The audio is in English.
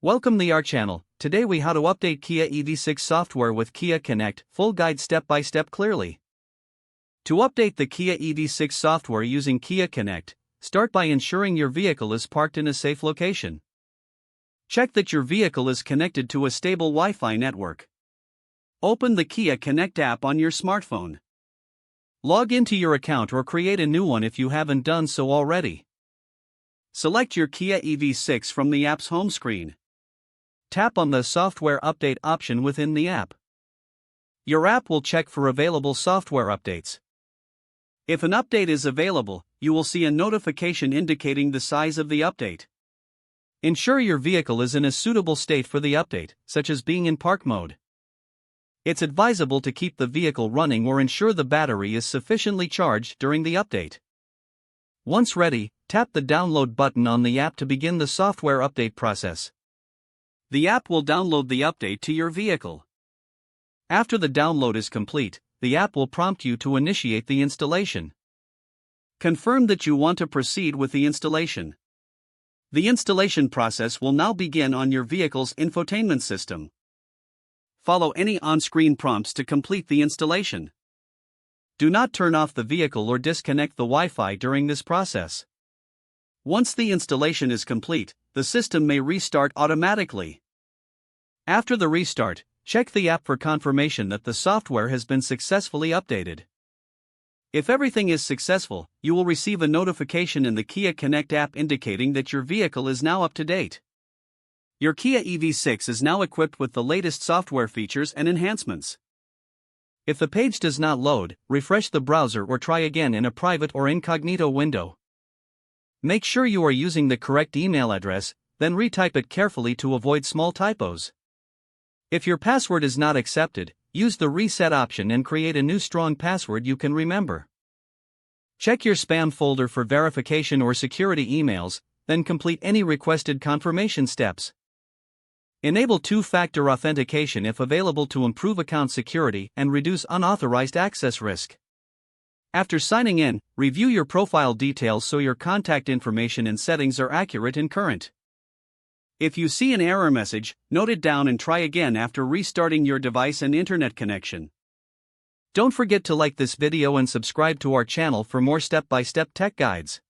Welcome to our channel. Today we how to update Kia EV6 software with Kia Connect, full guide step by step clearly. To update the Kia EV6 software using Kia Connect, start by ensuring your vehicle is parked in a safe location. Check that your vehicle is connected to a stable Wi-Fi network. Open the Kia Connect app on your smartphone. Log into your account or create a new one if you haven't done so already. Select your Kia EV6 from the app's home screen. Tap on the Software Update option within the app. Your app will check for available software updates. If an update is available, you will see a notification indicating the size of the update. Ensure your vehicle is in a suitable state for the update, such as being in park mode. It's advisable to keep the vehicle running or ensure the battery is sufficiently charged during the update. Once ready, tap the download button on the app to begin the software update process. The app will download the update to your vehicle. After the download is complete, the app will prompt you to initiate the installation. Confirm that you want to proceed with the installation. The installation process will now begin on your vehicle's infotainment system. Follow any on-screen prompts to complete the installation. Do not turn off the vehicle or disconnect the Wi-Fi during this process. Once the installation is complete, the system may restart automatically. After the restart, check the app for confirmation that the software has been successfully updated. If everything is successful, you will receive a notification in the Kia Connect app indicating that your vehicle is now up to date. Your Kia EV6 is now equipped with the latest software features and enhancements. If the page does not load, refresh the browser or try again in a private or incognito window. Make sure you are using the correct email address, then retype it carefully to avoid small typos. If your password is not accepted, use the reset option and create a new strong password you can remember. Check your spam folder for verification or security emails, then complete any requested confirmation steps. Enable two-factor authentication if available to improve account security and reduce unauthorized access risk. After signing in, review your profile details so your contact information and settings are accurate and current. If you see an error message, note it down and try again after restarting your device and internet connection. Don't forget to like this video and subscribe to our channel for more step-by-step tech guides.